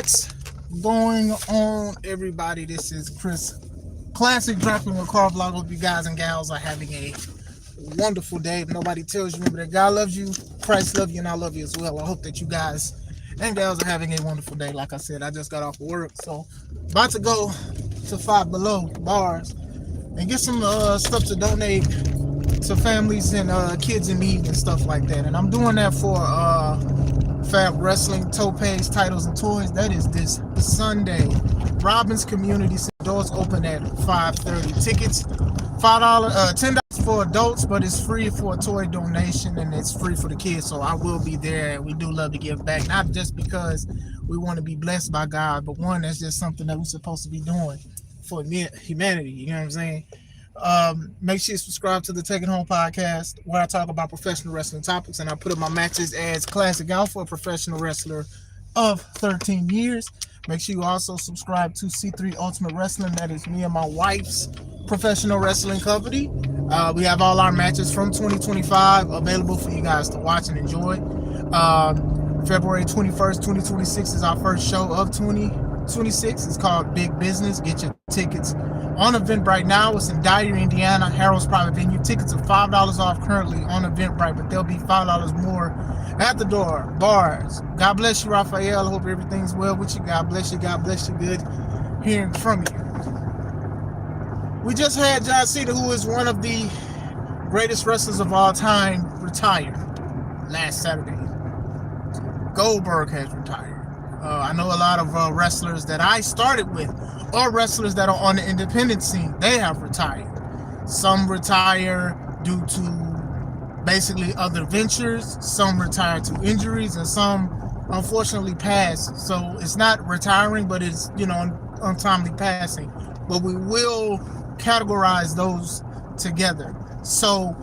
What's going on, everybody? This is Chris Classic, dropping a car vlog. Hope you guys and gals are having a wonderful day. If nobody tells you that God loves you, Christ loves you, and I love you as well. I hope that you guys and gals are having a wonderful day. Like I said, I just got off of work, so about to go to Five Below bars and get some stuff to donate to families and kids in need and stuff like that. And I'm doing that for Fab Wrestling, Topaz, Titles, and Toys. That is this Sunday. Robbins Community Center. Doors open at 5:30. Tickets $5, $10 for adults, but it's free for a toy donation and it's free for the kids. So I will be there. We do love to give back, not just because we want to be blessed by God, but one, that's just something that we're supposed to be doing for humanity. You know what I'm saying? Make sure you subscribe to the Take It Home podcast, where I talk about professional wrestling topics, and I put up my matches as Classic Alpha, a professional wrestler of 13 years. Make sure you also subscribe to C3 Ultimate Wrestling. That is me and my wife's professional wrestling company. We have all our matches from 2025 available for you guys to watch and enjoy. February 21st, 2026 is our first show of 2026. It's called Big Business. Get your tickets on Eventbrite now. It's in Dyer, Indiana, Harold's private venue. Tickets are $5 off currently on Eventbrite, but there'll be $5 more at the door. Bars. God bless you, Raphael. I hope everything's well with you. God bless you. God bless you. Good hearing from you. We just had John Cena, who is one of the greatest wrestlers of all time, retired last Saturday. Goldberg has retired. I know a lot of wrestlers that I started with, or wrestlers that are on the independent scene, they have retired. Some retire due to basically other ventures, some retire to injuries, and some unfortunately pass. So it's not retiring, but it's, untimely passing. But we will categorize those together. So,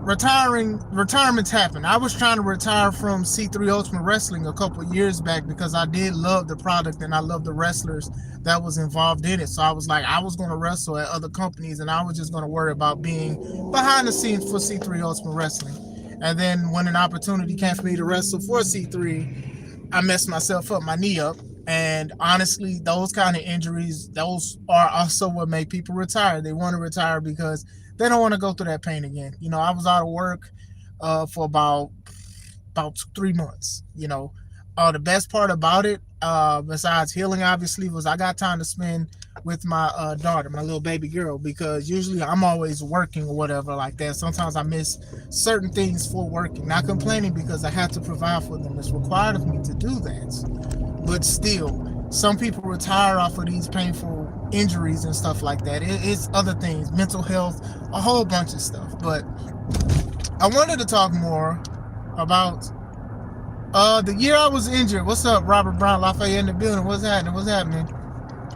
retirements happen. I was trying to retire from C3 Ultimate Wrestling a couple of years back because I did love the product and I love the wrestlers that was involved in it. So I was like, I was going to wrestle at other companies and I was just going to worry about being behind the scenes for C3 Ultimate Wrestling. And then when an opportunity came for me to wrestle for C3, I messed myself up, my knee up. And honestly, those kind of injuries, those are also what make people retire. They want to retire because they don't want to go through that pain again. I was out of work for about 3 months. The best part about it, besides healing, obviously, was I got time to spend with my daughter, my little baby girl, because usually I'm always working or whatever like that. Sometimes I miss certain things for working. Not complaining because I have to provide for them. It's required of me to do that. But still, some people retire off of these painful injuries and stuff like that. It's other things, mental health, a whole bunch of stuff. But I wanted to talk more about the year I was injured. What's up, Robert Brown, Lafayette in the building? What's happening?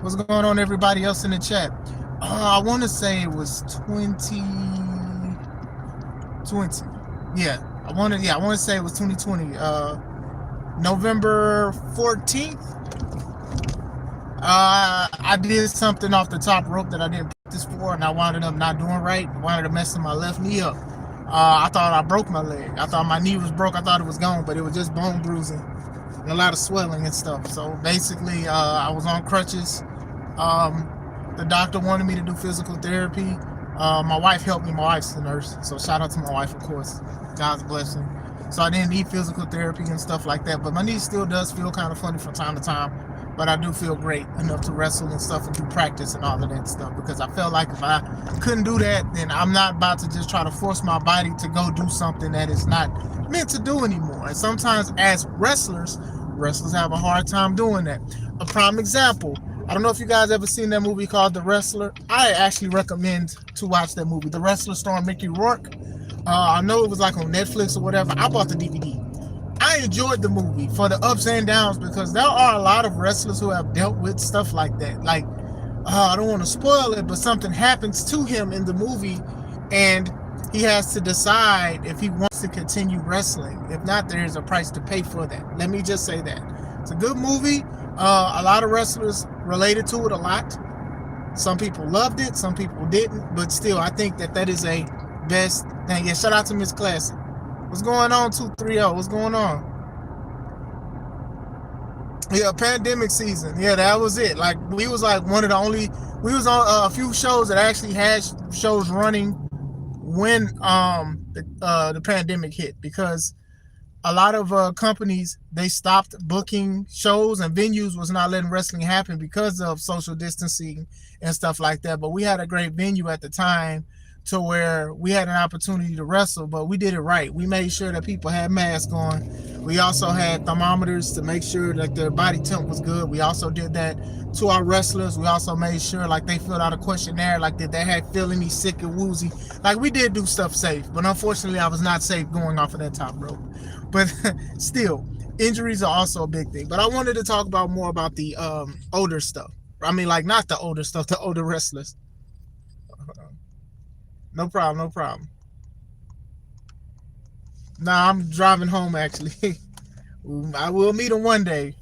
What's going on, everybody else in the chat? I want to say it was 2020. I want to say it was 2020. November 14th. I did something off the top rope that I didn't practice for, and I wound up not doing right. I wound up messing my left knee up. I thought I broke my leg. I thought my knee was broke. I thought it was gone, but it was just bone bruising and a lot of swelling and stuff. So basically, I was on crutches. The doctor wanted me to do physical therapy. My wife helped me. My wife's a nurse, so shout out to my wife, of course. God's blessing. So I didn't need physical therapy and stuff like that, but my knee still does feel kind of funny from time to time. But I do feel great enough to wrestle and stuff and do practice and all of that stuff, because I felt like if I couldn't do that, then I'm not about to just try to force my body to go do something that is not meant to do anymore. And sometimes as wrestlers have a hard time doing that. A prime example, I don't know if you guys ever seen that movie called The Wrestler. I actually recommend to watch that movie. The Wrestler starring Mickey Rourke. I know it was like on Netflix or whatever. I bought the DVD. I enjoyed the movie for the ups and downs, because there are a lot of wrestlers who have dealt with stuff like that. Like, I don't want to spoil it, but something happens to him in the movie and he has to decide if he wants to continue wrestling. If not, there's a price to pay for that. Let me just say that. It's a good movie. A lot of wrestlers related to it a lot. Some people loved it, some people didn't, but still, I think that is a best thing. Yeah, shout out to Miss Classic. What's going on, 230? What's going on? Yeah, pandemic season. Yeah, that was it. Like we was like one of the only. We was on a few shows that actually had shows running when the pandemic hit, because a lot of companies, they stopped booking shows, and venues was not letting wrestling happen because of social distancing and stuff like that. But we had a great venue at the time to where we had an opportunity to wrestle, but we did it right. We made sure that people had masks on. We also had thermometers to make sure that their body temp was good. We also did that to our wrestlers. We also made sure like they filled out a questionnaire, like did they had feel any sick and woozy. Like we did do stuff safe, but unfortunately I was not safe going off of that top rope. But still, injuries are also a big thing. But I wanted to talk about more about the older stuff. I mean, like not the older stuff, the older wrestlers. No problem, no problem. Nah, I'm driving home actually. I will meet him one day,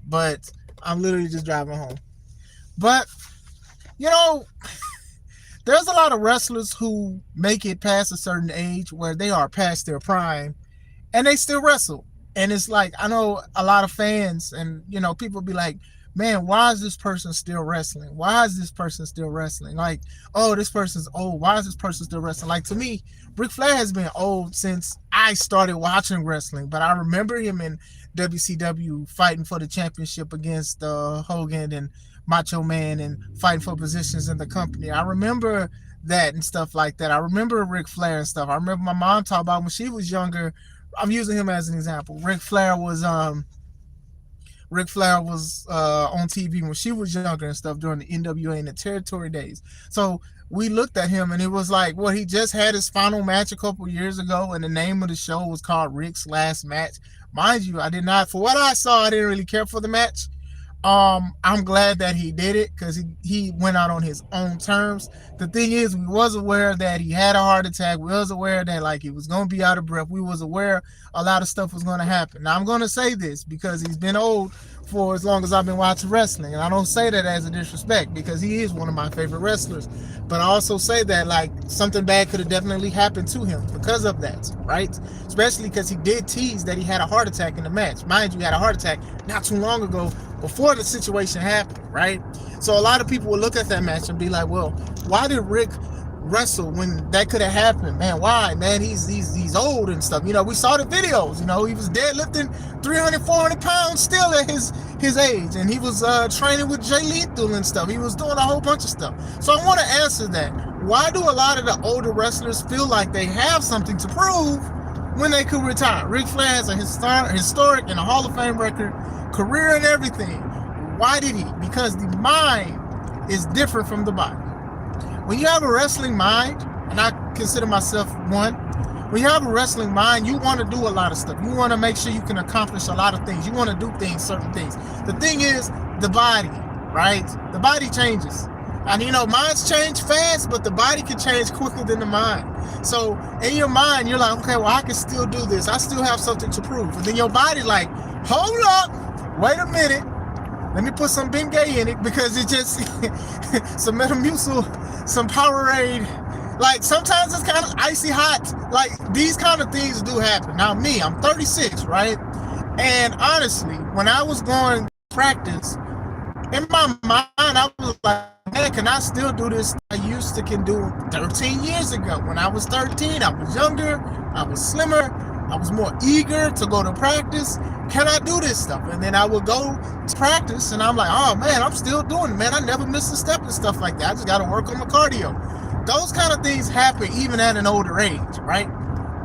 but I'm literally just driving home. But, you know, there's a lot of wrestlers who make it past a certain age where they are past their prime and they still wrestle. And it's like, I know a lot of fans and, you know, people be like, man, why is this person still wrestling? Why is this person still wrestling? Like, oh, this person's old. Why is this person still wrestling? Like, to me, Ric Flair has been old since I started watching wrestling. But I remember him in WCW fighting for the championship against Hogan and Macho Man and fighting for positions in the company. I remember that and stuff like that. I remember Ric Flair and stuff. I remember my mom talking about when she was younger. I'm using him as an example. Ric Flair was on TV when she was younger and stuff during the NWA and the territory days. So we looked at him and it was like, well, he just had his final match a couple years ago and the name of the show was called Rick's Last Match. Mind you, I did not, for what I saw, I didn't really care for the match. I'm glad that he did it because he went out on his own terms. The thing is, we was aware that he had a heart attack. We was aware that like he was going to be out of breath. We was aware a lot of stuff was going to happen. Now I'm going to say this because he's been old for as long as I've been watching wrestling. And I don't say that as a disrespect because he is one of my favorite wrestlers. But I also say that like something bad could have definitely happened to him because of that, right? Especially because he did tease that he had a heart attack in the match. Mind you, he had a heart attack not too long ago before the situation happened, right? So a lot of people will look at that match and be like, well, why did Rick wrestle when that could have happened? Man, why? Man, he's old and stuff. You know, we saw the videos, you know, he was deadlifting 300, 400 pounds still at his age. And he was training with Jay Lethal and stuff. He was doing a whole bunch of stuff. So I want to answer that. Why do a lot of the older wrestlers feel like they have something to prove when they could retire? Ric Flair has a historic and a Hall of Fame record, career and everything. Why did he? Because the mind is different from the body. When you have a wrestling mind, and I consider myself one, when you have a wrestling mind, you want to do a lot of stuff. You want to make sure you can accomplish a lot of things. You want to do things, certain things. The thing is, the body, right? The body changes. And you know, minds change fast, but the body can change quicker than the mind. So in your mind, you're like, okay, well, I can still do this. I still have something to prove. And then your body like, hold up, wait a minute. Let me put some Bengay in it because it just, some Metamucil, some Powerade. Like sometimes it's kind of icy hot. Like these kind of things do happen. Now me, I'm 36, right? And honestly, when I was going to practice, in my mind, I was like, man, can I still do this I used to can do 13 years ago? When I was 13, I was younger, I was slimmer, I was more eager to go to practice. Can I do this stuff? And then I would go to practice and I'm like, oh man, I'm still doing it, man. I never missed a step and stuff like that. I just got to work on my cardio. Those kind of things happen even at an older age, right?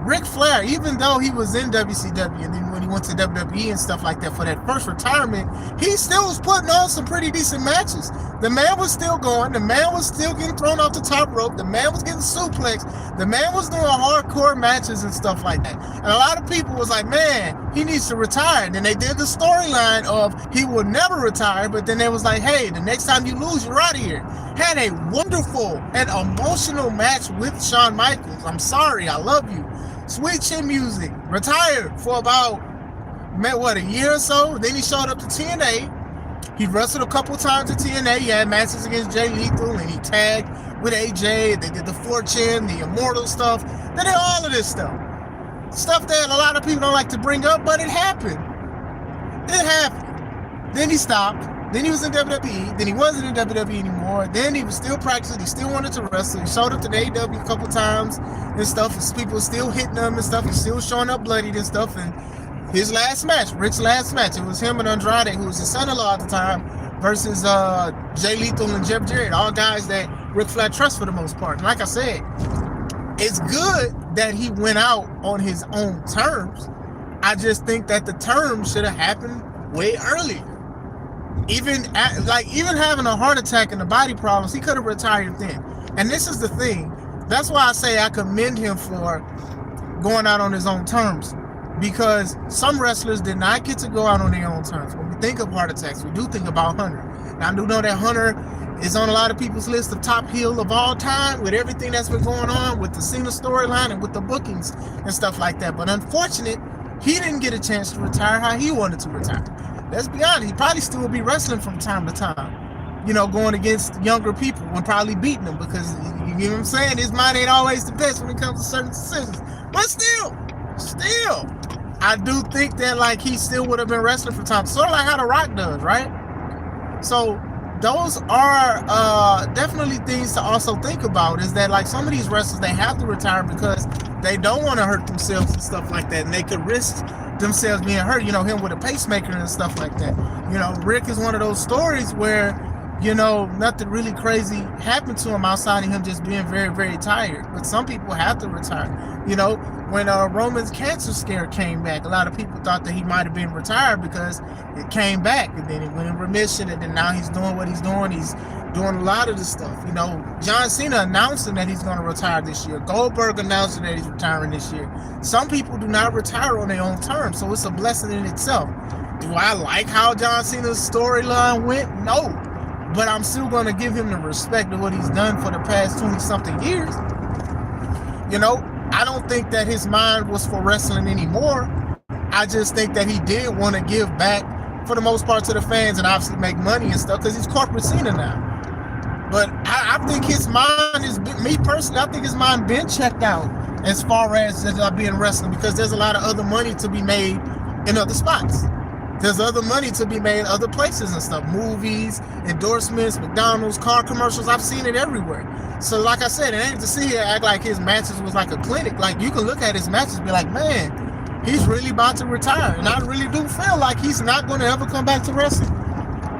Ric Flair, even though he was in WCW and then when he went to WWE and stuff like that for that first retirement, he still was putting on some pretty decent matches. The man was still going. The man was still getting thrown off the top rope. The man was getting suplexed. The man was doing hardcore matches and stuff like that. And a lot of people was like, man, he needs to retire. And then they did the storyline of he will never retire, but then they was like, hey, the next time you lose, you're out of here. Had a wonderful and emotional match with Shawn Michaels. I'm sorry, I love you. Sweet Chin Music, retired for about, a year or so. Then he showed up to TNA. He wrestled a couple times at TNA. He had matches against Jay Lethal, and he tagged with AJ. They did the Fortune, the Immortal stuff. They did all of this stuff. Stuff that a lot of people don't like to bring up, but it happened. It happened. Then he stopped. Then he was in WWE. Then he wasn't in WWE anymore. Then he was still practicing. He still wanted to wrestle. He showed up to the AEW a couple times and stuff. And people were still hitting him and stuff. He's still showing up bloodied and stuff. And his last match, Rick's last match, it was him and Andrade, who was his son-in-law at the time, versus Jay Lethal and Jeff Jarrett, all guys that Ric Flair trusts for the most part. And like I said, it's good that he went out on his own terms. I just think that the terms should have happened way earlier. Even having a heart attack and the body problems, he could have retired then. And this is the thing. That's why I say I commend him for going out on his own terms. Because some wrestlers did not get to go out on their own terms. When we think of heart attacks, we do think about Hunter. Now, I do know that Hunter is on a lot of people's list of top heel of all time with everything that's been going on with the Cena storyline and with the bookings and stuff like that. But unfortunate, he didn't get a chance to retire how he wanted to retire. Let's be honest, he probably still would be wrestling from time to time, you know, going against younger people and probably beating them because, you know what I'm saying, his mind ain't always the best when it comes to certain decisions. But still, I do think that, like, he still would have been wrestling for time, sort of like how The Rock does, right? So those are definitely things to also think about, is that, like, some of these wrestlers, they have to retire because they don't want to hurt themselves and stuff like that, and they could risk themselves being hurt, you know, him with a pacemaker and stuff like that. You know, Rick is one of those stories where, you know, nothing really crazy happened to him outside of him just being very, very tired. But some people have to retire. You know, when Roman's cancer scare came back, a lot of people thought that he might have been retired because it came back and then it went in remission, and then now he's doing what he's doing. He's doing a lot of the stuff. You know, John Cena announcing that he's going to retire this year. Goldberg announcing that he's retiring this year. Some people do not retire on their own terms, so it's a blessing in itself. Do I like how John Cena's storyline went? No. But I'm still going to give him the respect of what he's done for the past 20-something years. You know, I don't think that his mind was for wrestling anymore. I just think that he did want to give back, for the most part, to the fans and obviously make money and stuff because he's corporate Cena now. But I think his mind is, me personally, I think his mind been checked out as far as being wrestling, because there's a lot of other money to be made in other spots. There's other money to be made other places and stuff. Movies, endorsements, McDonald's, car commercials. I've seen it everywhere. So like I said, it ain't to see him act like his matches was like a clinic. Like, you can look at his matches and be like, man, he's really about to retire. And I really do feel like he's not going to ever come back to wrestling.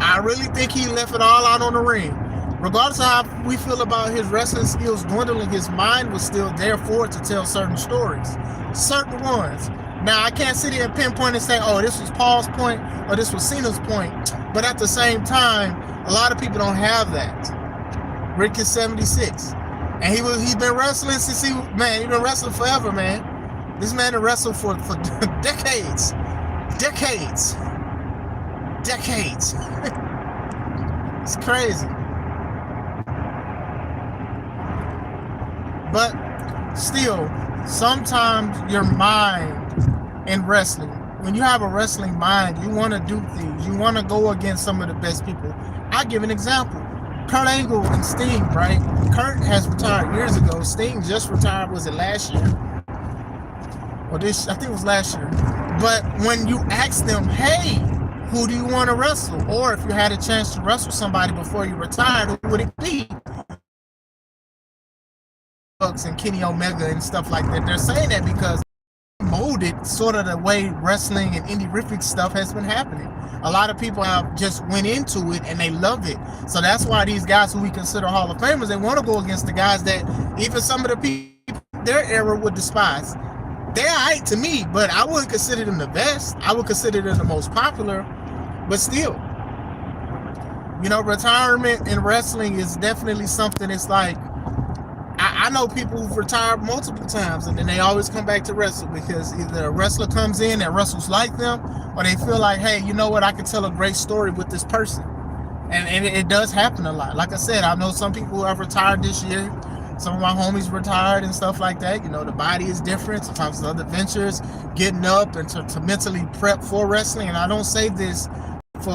I really think he left it all out on the ring. Regardless of how we feel about his wrestling skills dwindling, his mind was still there for it to tell certain stories. Certain ones. Now, I can't sit here and pinpoint and say, oh, this was Paul's point or this was Cena's point. But at the same time, a lot of people don't have that. Rick is 76. And he's been wrestling since he's been wrestling forever, man. This man has wrestled for decades. Decades. It's crazy. But still, sometimes your mind in wrestling, when you have a wrestling mind, you want to do things. You want to go against some of the best people. I'll give an example. Kurt Angle and Sting, right? Kurt has retired years ago. Sting just retired, was it last year? Or this, I think it was last year. But when you ask them, hey, who do you want to wrestle? Or if you had a chance to wrestle somebody before you retired, who would it be? And Kenny Omega and stuff like that. They're saying that because molded sort of the way wrestling and indie-rific stuff has been happening. A lot of people have just went into it and they love it. So that's why these guys who we consider Hall of Famers, they want to go against the guys that even some of the people their era would despise. They're alright to me, but I wouldn't consider them the best. I would consider them the most popular, but still, you know, retirement in wrestling is definitely something. It's like, I know people who've retired multiple times and then they always come back to wrestle because either a wrestler comes in that wrestles like them, or they feel like, hey, you know what, I can tell a great story with this person. And it does happen a lot. Like I said, I know some people who have retired this year. Some of my homies retired and stuff like that. You know, the body is different. Sometimes other ventures, getting up and to mentally prep for wrestling. And I don't say this for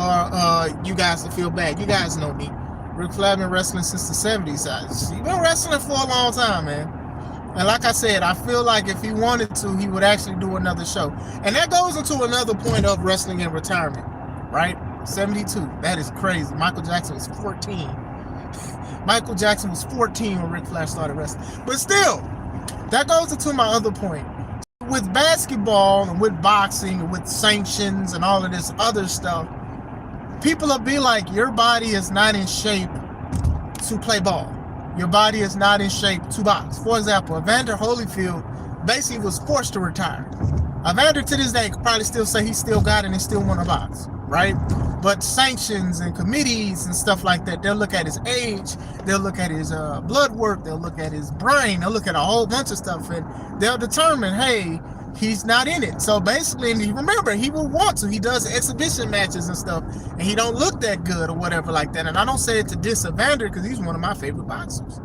you guys to feel bad. You guys know me. Ric Flair been wrestling since the 70s. He's been wrestling for a long time, man. And like I said, I feel like if he wanted to, he would actually do another show. And that goes into another point of wrestling and retirement, right? 72. That is crazy. Michael Jackson was 14. Michael Jackson was 14 when Ric Flair started wrestling. But still, that goes into my other point. With basketball and with boxing and with sanctions and all of this other stuff, people will be like, your body is not in shape to play ball. Your body is not in shape to box. For example, Evander Holyfield basically was forced to retire. Evander to this day could probably still say he still got it and still want to box, right? But sanctions and committees and stuff like that, they'll look at his age, they'll look at his blood work, they'll look at his brain, they'll look at a whole bunch of stuff, and they'll determine, hey, he's not in it. So basically, and remember, he will want to. He does exhibition matches and stuff, and he don't look that good or whatever like that. And I don't say it to diss Evander because he's one of my favorite boxers.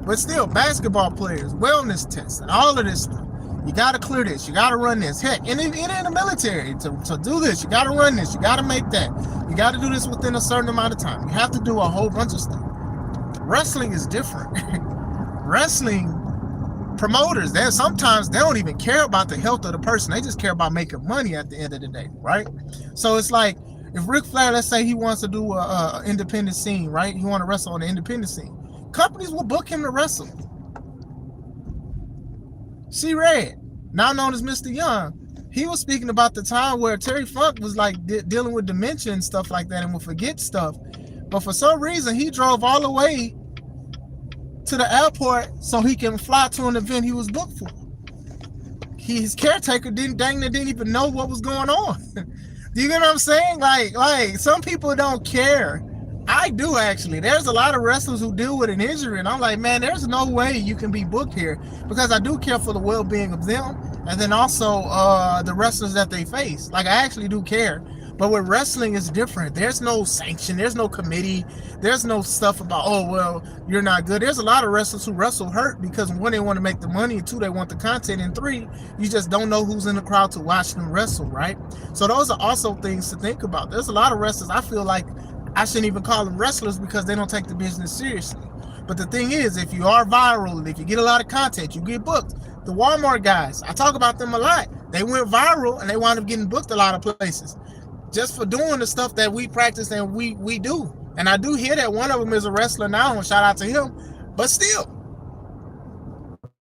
But still, basketball players, wellness tests, and all of this stuff. You got to clear this. You got to run this. Heck, and in the military, to do this, you got to run this. You got to make that. You got to do this within a certain amount of time. You have to do a whole bunch of stuff. Wrestling is different. Wrestling promoters, sometimes they don't even care about the health of the person. They just care about making money at the end of the day, right? So it's like, if Ric Flair, let's say he wants to do a independent scene, right? He want to wrestle on the independent scene. Companies will book him to wrestle. See Red, now known as Mr. Young, he was speaking about the time where Terry Funk was like dealing with dementia and stuff like that and would forget stuff. But for some reason, he drove all the way to the airport so he can fly to an event he was booked for. His caretaker didn't even know what was going on. Do you get what I'm saying? Like some people don't care. I do actually. There's a lot of wrestlers who deal with an injury, and I'm like, man, there's no way you can be booked here, because I do care for the well-being of them, and then also the wrestlers that they face. Like, I actually do care. But with wrestling, it's different. There's no sanction. There's no committee. There's no stuff about, oh, well, you're not good. There's a lot of wrestlers who wrestle hurt because, one, they want to make the money, and two, they want the content, and three, you just don't know who's in the crowd to watch them wrestle, right? So those are also things to think about. There's a lot of wrestlers, I feel like I shouldn't even call them wrestlers because they don't take the business seriously. But the thing is, if you are viral, and if you get a lot of content, you get booked. The Walmart guys, I talk about them a lot. They went viral, and they wound up getting booked a lot of places, just for doing the stuff that we practice and we do. And I do hear that one of them is a wrestler now, and shout out to him. But still,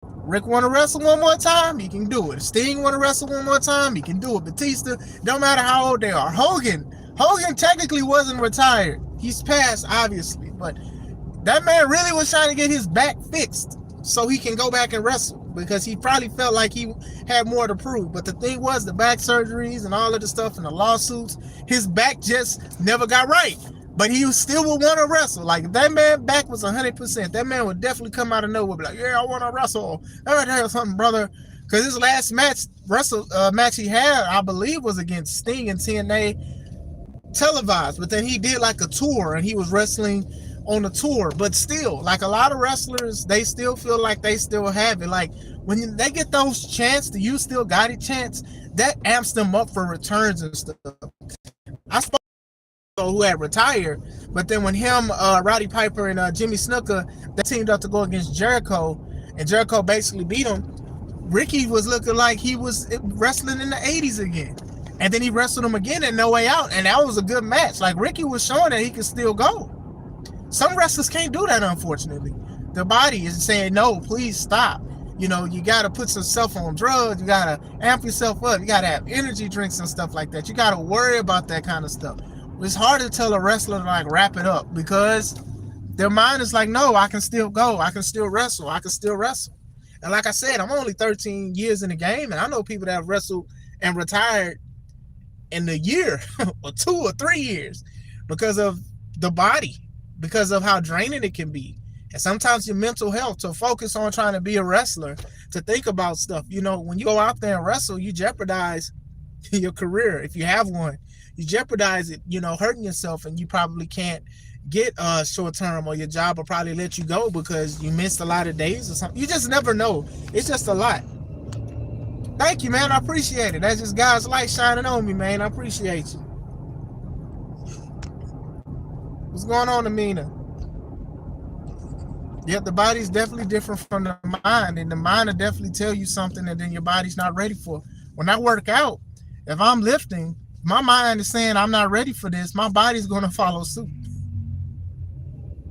Rick want to wrestle one more time, he can do it. Sting want to wrestle one more time, he can do it. Batista, don't matter how old they are. Hogan technically wasn't retired. He's passed, obviously. But that man really was trying to get his back fixed so he can go back and wrestle, because he probably felt like he had more to prove. But the thing was, the back surgeries and all of the stuff and the lawsuits, his back just never got right. But he still would want to wrestle. Like, if that man back was 100%, that man would definitely come out of nowhere, be like, yeah, I want to wrestle. Let me tell you something, brother. Because his last match he had, I believe, was against Sting in TNA televised. But then he did like a tour, and he was wrestling on a tour. But still, like, a lot of wrestlers, they still feel like they still have it. Like, when they get those chants, you still got it chants, that amps them up for returns and stuff. I spoke to who had retired, but then when him, Roddy Piper, and Jimmy Snuka, they teamed up to go against Jericho, and Jericho basically beat him, Ricky was looking like he was wrestling in the 80s again. And then he wrestled him again at No Way Out, and that was a good match. Like, Ricky was showing that he could still go. Some wrestlers can't do that, unfortunately. Their body is saying, no, please stop. You know, you got to put yourself on drugs. You got to amp yourself up. You got to have energy drinks and stuff like that. You got to worry about that kind of stuff. It's hard to tell a wrestler to, like, wrap it up, because their mind is like, no, I can still go. I can still wrestle. I can still wrestle. And like I said, I'm only 13 years in the game, and I know people that have wrestled and retired in a year or 2 or 3 years because of the body, because of how draining it can be. And sometimes your mental health, to focus on trying to be a wrestler, to think about stuff. You know, when you go out there and wrestle, you jeopardize your career. If you have one, you jeopardize it, you know, hurting yourself, and you probably can't get short term, or your job will probably let you go because you missed a lot of days or something. You just never know. It's just a lot. Thank you, man. I appreciate it. That's just God's light shining on me, man. I appreciate you. What's going on, Amina? Yep, the body's definitely different from the mind, and the mind will definitely tell you something that then your body's not ready for. When I work out, if I'm lifting, My mind is saying I'm not ready for this. My body's going to follow suit.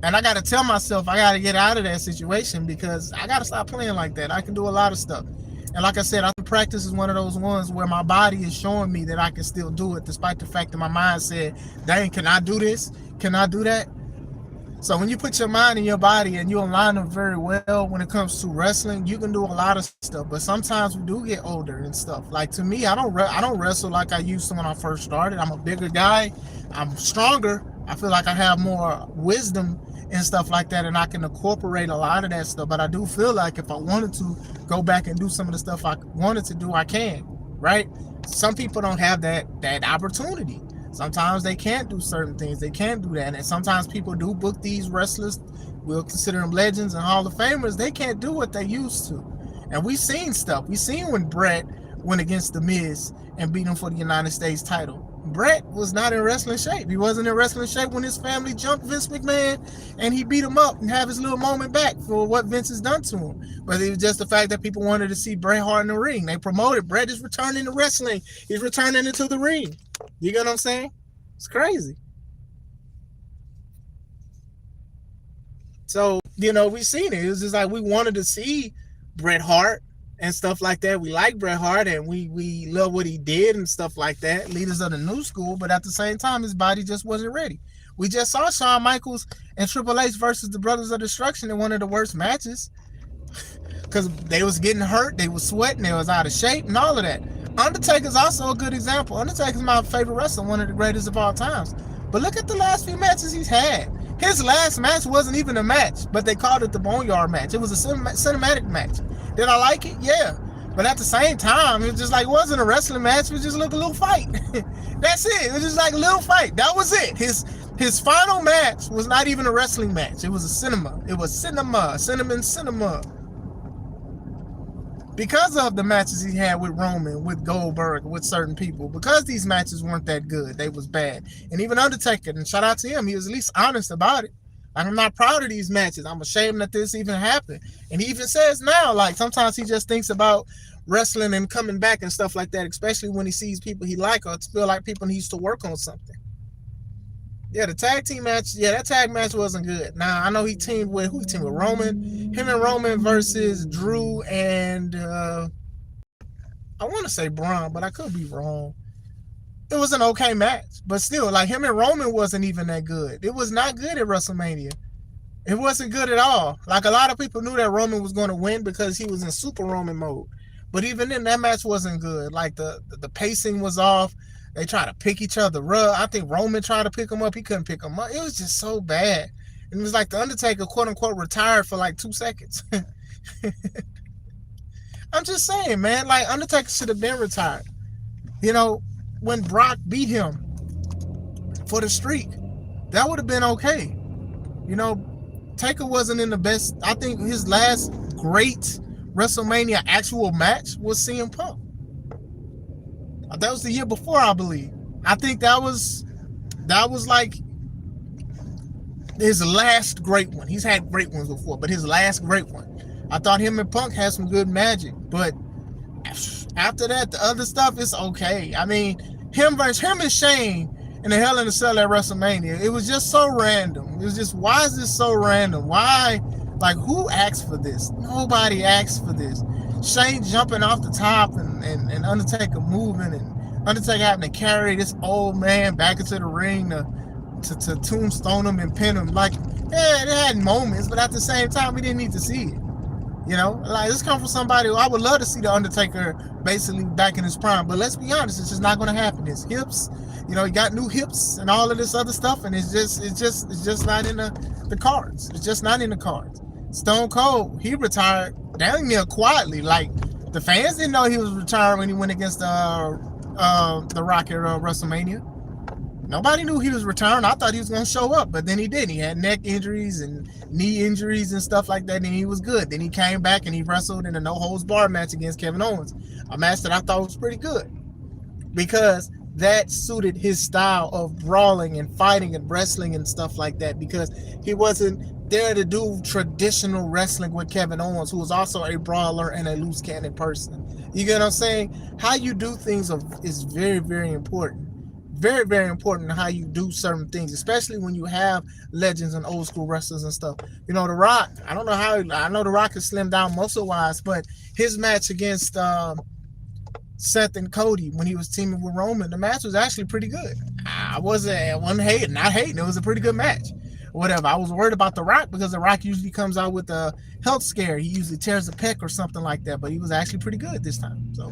And I got to tell myself I got to get out of that situation because I got to stop playing like that. I can do a lot of stuff. And like I said, I think practice is one of those ones where my body is showing me that I can still do it despite the fact that my mind said, dang, can I do this? Can I do that? So when you put your mind in your body and you align them very well when it comes to wrestling, you can do a lot of stuff. But sometimes we do get older and stuff. Like to me, I don't wrestle like I used to when I first started. I'm a bigger guy. I'm stronger. I feel like I have more wisdom and stuff like that, and I can incorporate a lot of that stuff. But I do feel like if I wanted to go back and do some of the stuff I wanted to do, I can. Right? Some people don't have that opportunity. Sometimes they can't do certain things. They can't do that. And sometimes people do book these wrestlers. We'll consider them legends and Hall of Famers. They can't do what they used to. And we've seen stuff. We've seen when Bret went against The Miz and beat him for the United States title. Bret was not in wrestling shape. He wasn't in wrestling shape when his family jumped Vince McMahon and he beat him up and have his little moment back for what Vince has done to him. But it was just the fact that people wanted to see Bret Hart in the ring. They promoted Bret is returning to wrestling. He's returning into the ring. You get what I'm saying? It's crazy. So, we've seen it. It was just like we wanted to see Bret Hart and stuff like that. We like Bret Hart and we love what he did and stuff like that. Leaders of the new school, but at the same time, his body just wasn't ready. We just saw Shawn Michaels and Triple H versus the Brothers of Destruction in one of the worst matches because they was getting hurt, they was sweating, they was out of shape and all of that. Undertaker's also a good example. Undertaker's my favorite wrestler, one of the greatest of all times. But look at the last few matches he's had. His last match wasn't even a match, but they called it the Boneyard match. It was a cinematic match. Did I like it? Yeah. But at the same time, it was just like, it wasn't a wrestling match. It was just like a little fight. That's it. It was just like a little fight. That was it. His final match was not even a wrestling match. It was a cinema. It was cinema. Because of the matches he had with Roman, with Goldberg, with certain people, because these matches weren't that good, they was bad. And even Undertaker, and shout out to him, he was at least honest about it. Like, I'm not proud of these matches. I'm ashamed that this even happened. And he even says now, like, sometimes he just thinks about wrestling and coming back and stuff like that, especially when he sees people he like or feel like people needs to work on something. Yeah, the tag team match, that tag match wasn't good. Now, I know he teamed with Roman. Him and Roman versus Drew and, I want to say Braun, but I could be wrong. It was an okay match, but still, like, him and Roman wasn't even that good. It was not good at WrestleMania. It wasn't good at all. Like, a lot of people knew that Roman was going to win because he was in Super Roman mode. But even then, that match wasn't good. Like, the pacing was off. They tried to pick each other up. I think Roman tried to pick him up. He couldn't pick him up. It was just so bad. And it was like the Undertaker, quote unquote, retired for like 2 seconds. I'm just saying, man, like, Undertaker should have been retired. When Brock beat him for the streak, that would have been okay. Taker wasn't in the best. I think his last great WrestleMania actual match was CM Punk. That was the year before, I believe. I think that was like his last great one. He's had great ones before, but his last great one. I thought him and Punk had some good magic, but after that, the other stuff is okay. I mean, him and Shane in the Hell in a Cell at WrestleMania, it was just so random. It was just, why is this so random? Why? Like, who asked for this? Nobody asked for this. Shane jumping off the top and Undertaker moving and Undertaker having to carry this old man back into the ring to tombstone him and pin him. Like, yeah, it had moments, but at the same time, we didn't need to see it. Like, this comes from somebody who I would love to see the Undertaker basically back in his prime, but let's be honest, it's just not going to happen. His hips, he got new hips and all of this other stuff, and it's just not in the cards. It's just not in the cards. Stone Cold, he retired down near quietly. Like, the fans didn't know he was retiring when he went against the Rock at WrestleMania. Nobody knew he was retiring. I thought he was going to show up, but then he didn't. He had neck injuries and knee injuries and stuff like that, and he was good. Then he came back and he wrestled in a no-holds-barred match against Kevin Owens, a match that I thought was pretty good because that suited his style of brawling and fighting and wrestling and stuff like that, because he wasn't there to do traditional wrestling with Kevin Owens, who was also a brawler and a loose cannon person. You get what I'm saying? How you do things is very, very important. very, very important how you do certain things, especially when you have legends and old school wrestlers and stuff. You know, The Rock, I don't know how, I know The Rock is slimmed down muscle wise, but his match against Seth and Cody when he was teaming with Roman, the match was actually pretty good. I wasn't hating, not hating. It was a pretty good match. Whatever. I was worried about The Rock because The Rock usually comes out with a health scare. He usually tears a pec or something like that, but he was actually pretty good this time. So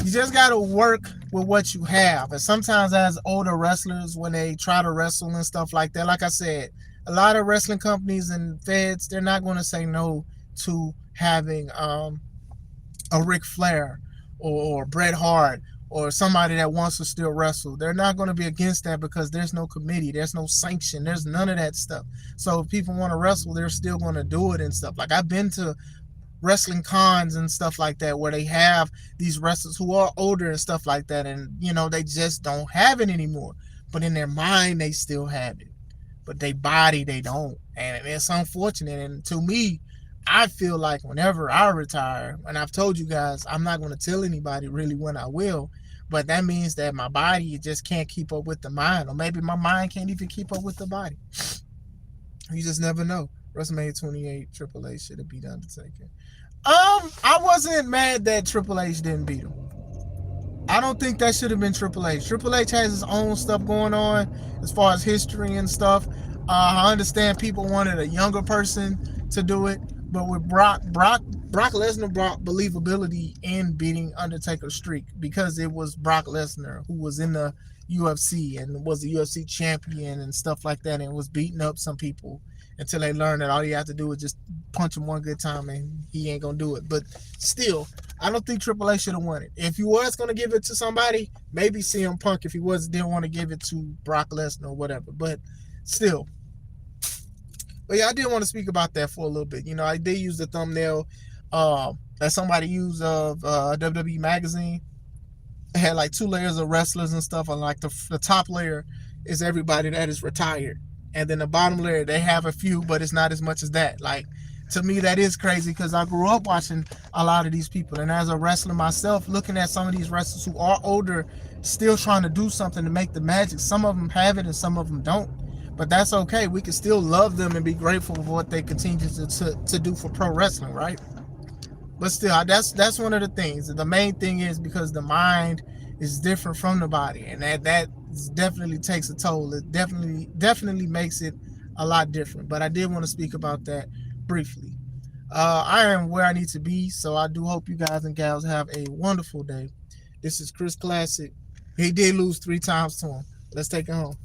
you just got to work with what you have. And sometimes as older wrestlers, when they try to wrestle and stuff like that, like I said, a lot of wrestling companies and feds, they're not going to say no to having a Ric Flair or Bret Hart or somebody that wants to still wrestle. They're not going to be against that because there's no committee, there's no sanction, there's none of that stuff. So if people want to wrestle, they're still going to do it and stuff. Like I've been to wrestling cons and stuff like that where they have these wrestlers who are older and stuff like that, and you know they just don't have it anymore, but in their mind they still have it, but their body they don't, and it's unfortunate. And to me, I feel like whenever I retire, and I've told you guys I'm not going to tell anybody really when I will, but that means that my body just can't keep up with the mind, or maybe my mind can't even keep up with the body. You just never know. WrestleMania 28, Triple H should have beat Undertaker. I wasn't mad that Triple H didn't beat him. I don't think that should have been Triple H. Triple H has his own stuff going on as far as history and stuff. I understand people wanted a younger person to do it, but with Brock Lesnar brought believability in beating Undertaker's streak because it was Brock Lesnar who was in the UFC and was the UFC champion and stuff like that, and was beating up some people until they learned that all you have to do is just punch him one good time and he ain't gonna do it. But still, I don't think Triple H should have won it. If he was gonna give it to somebody, maybe CM Punk if he didn't want to give it to Brock Lesnar or whatever. But still. But yeah, I did want to speak about that for a little bit. You know, I did use the thumbnail that somebody used of WWE Magazine. It had like 2 layers of wrestlers and stuff, and like the top layer is everybody that is retired. And then the bottom layer, they have a few, but it's not as much as that. Like, to me, that is crazy because I grew up watching a lot of these people. And as a wrestler myself, looking at some of these wrestlers who are older, still trying to do something to make the magic. Some of them have it and some of them don't. But that's okay. We can still love them and be grateful for what they continue to do for pro wrestling, right? But still, that's one of the things. The main thing is because the mind is different from the body, and that definitely takes a toll. It definitely makes it a lot different. But I did want to speak about that briefly. I am where I need to be, so I do hope you guys and gals have a wonderful day. This is Chris Classic. He did lose 3 times to him. Let's take it home.